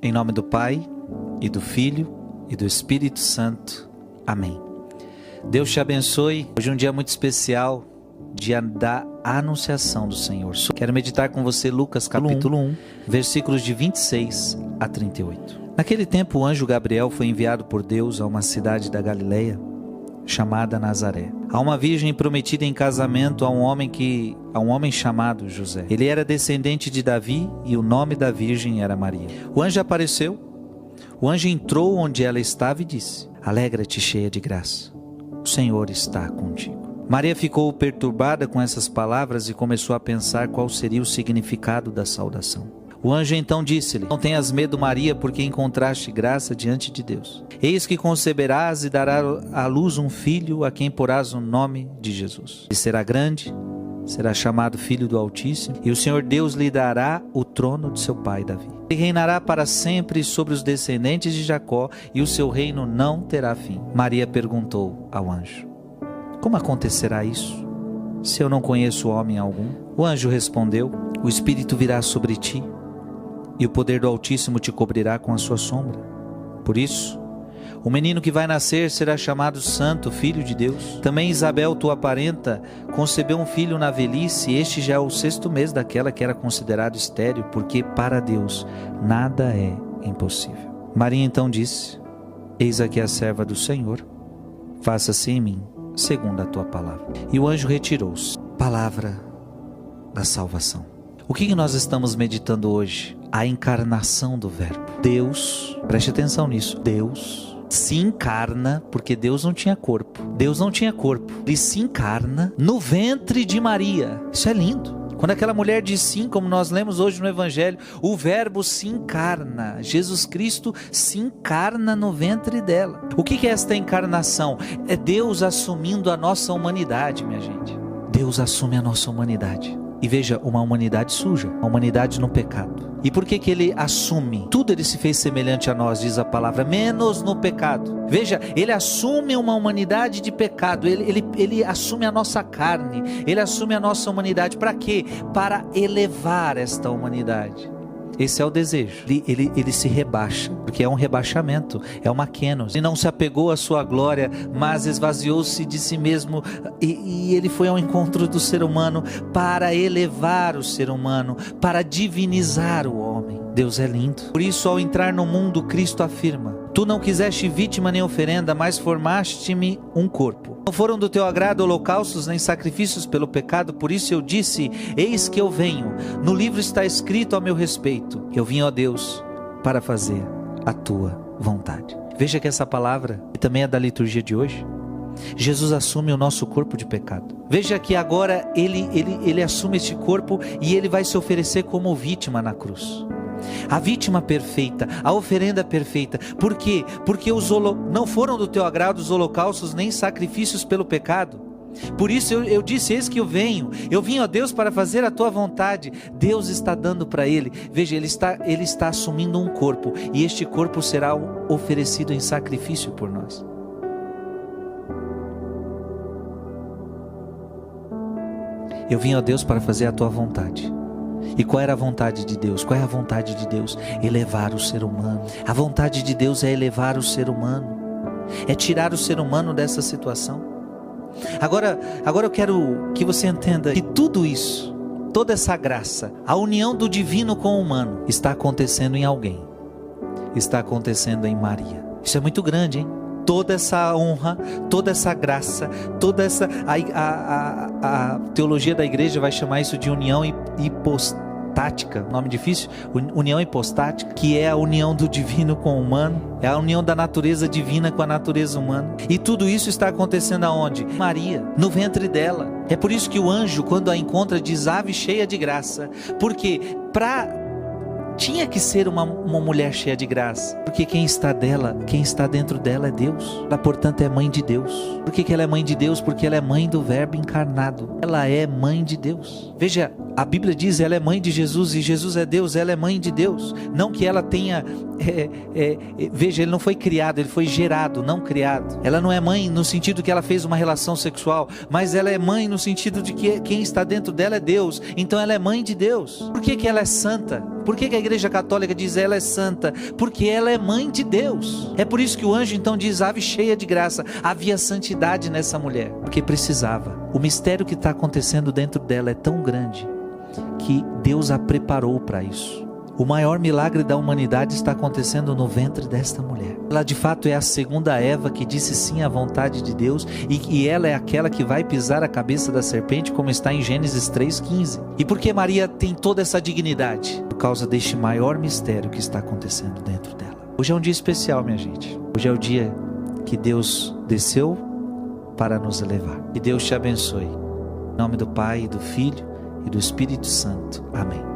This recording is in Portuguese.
Em nome do Pai, e do Filho, e do Espírito Santo. Amém. Deus te abençoe. Hoje é um dia muito especial, dia da anunciação do Senhor. Quero meditar com você Lucas capítulo 1, versículos de 26 a 38. Naquele tempo o anjo Gabriel foi enviado por Deus a uma cidade da Galileia, chamada Nazaré, a uma virgem prometida em casamento a um homem chamado José. Ele era descendente de Davi e o nome da virgem era Maria. O anjo apareceu, o anjo entrou onde ela estava e disse: alegra-te, cheia de graça, o Senhor está contigo. Maria ficou perturbada com essas palavras e começou a pensar qual seria o significado da saudação. O anjo então disse-lhe: não tenhas medo, Maria, porque encontraste graça diante de Deus. Eis que conceberás e darás à luz um filho, a quem porás o nome de Jesus. E será grande, será chamado Filho do Altíssimo, e o Senhor Deus lhe dará o trono de seu pai Davi. Ele reinará para sempre sobre os descendentes de Jacó, e o seu reino não terá fim. Maria perguntou ao anjo: como acontecerá isso, se eu não conheço homem algum? O anjo respondeu: o Espírito virá sobre ti, e o poder do Altíssimo te cobrirá com a sua sombra. Por isso, o menino que vai nascer será chamado Santo, Filho de Deus. Também Isabel, tua parenta, concebeu um filho na velhice, e este já é o 6º mês daquela que era considerado estéril, porque para Deus nada é impossível. Maria então disse: eis aqui a serva do Senhor, faça-se em mim segundo a tua palavra. E o anjo retirou-se. Palavra da salvação. O que nós estamos meditando hoje? A encarnação do Verbo. Deus, preste atenção nisso, Deus se encarna, porque Deus não tinha corpo. Deus não tinha corpo. Ele se encarna no ventre de Maria. Isso é lindo. Quando aquela mulher diz sim, como nós lemos hoje no Evangelho, o Verbo se encarna. Jesus Cristo se encarna no ventre dela. O que é esta encarnação? É Deus assumindo a nossa humanidade, minha gente. Deus assume a nossa humanidade. E veja, uma humanidade suja, uma humanidade no pecado. E por que ele assume? Tudo ele se fez semelhante a nós, diz a palavra, menos no pecado. Veja, ele assume uma humanidade de pecado, ele assume a nossa carne, ele assume a nossa humanidade. Para quê? Para elevar esta humanidade. Esse é o desejo. Ele se rebaixa, porque é um rebaixamento, é uma kênos. Ele não se apegou à sua glória, mas esvaziou-se de si mesmo, e ele foi ao encontro do ser humano para elevar o ser humano, para divinizar o homem. Deus é lindo. Por isso, ao entrar no mundo, Cristo afirma: tu não quiseste vítima nem oferenda, mas formaste-me um corpo. Não foram do teu agrado holocaustos nem sacrifícios pelo pecado, por isso eu disse: eis que eu venho. No livro está escrito a meu respeito: eu vim, ó Deus, para fazer a tua vontade. Veja que essa palavra também é da liturgia de hoje. Jesus assume o nosso corpo de pecado. Veja que agora ele assume este corpo e ele vai se oferecer como vítima na cruz. A vítima perfeita, a oferenda perfeita. Por quê? Porque não foram do teu agrado os holocaustos nem sacrifícios pelo pecado. Por isso eu disse: eis que eu vim, ó Deus, para fazer a tua vontade. Deus está dando para ele. Veja, ele está assumindo um corpo, e este corpo será oferecido em sacrifício por nós. Eu vim, ó Deus, para fazer a tua vontade. E qual era a vontade de Deus? Qual é a vontade de Deus? Elevar o ser humano. A vontade de Deus é elevar o ser humano, é tirar o ser humano dessa situação. Agora eu quero que você entenda que tudo isso, toda essa graça, a união do divino com o humano, está acontecendo em alguém. Está acontecendo em Maria. Isso é muito grande, hein? Toda essa honra, toda essa graça, toda essa... A teologia da igreja vai chamar isso de união hipostática, nome difícil, união hipostática, que é a união do divino com o humano, é a união da natureza divina com a natureza humana. E tudo isso está acontecendo aonde? Maria, no ventre dela. É por isso que o anjo, quando a encontra, diz: ave cheia de graça. Porque tinha que ser uma mulher cheia de graça, porque quem está dentro dela é Deus. Ela, portanto, é mãe de Deus. Por que ela é mãe de Deus? Porque ela é mãe do Verbo encarnado. Ela é mãe de Deus. Veja, a Bíblia diz: ela é mãe de Jesus, e Jesus é Deus, ela é mãe de Deus. Não que ela tenha veja, ele não foi criado, ele foi gerado, não criado. Ela não é mãe no sentido que ela fez uma relação sexual, mas ela é mãe no sentido de que quem está dentro dela é Deus. Então ela é mãe de Deus. Por que ela é santa? Por que a Igreja Católica diz ela é santa? Porque ela é mãe de Deus. É por isso que o anjo então diz, ave cheia de graça. Havia santidade nessa mulher, porque precisava. O mistério que está acontecendo dentro dela é tão grande que Deus a preparou para isso. O maior milagre da humanidade está acontecendo no ventre desta mulher. Ela de fato é a segunda Eva que disse sim à vontade de Deus, e ela é aquela que vai pisar a cabeça da serpente, como está em Gênesis 3,15. E por que Maria tem toda essa dignidade? Por causa deste maior mistério que está acontecendo dentro dela. Hoje é um dia especial, minha gente. Hoje é o dia que Deus desceu para nos elevar. Que Deus te abençoe. Em nome do Pai, do Filho e do Espírito Santo. Amém.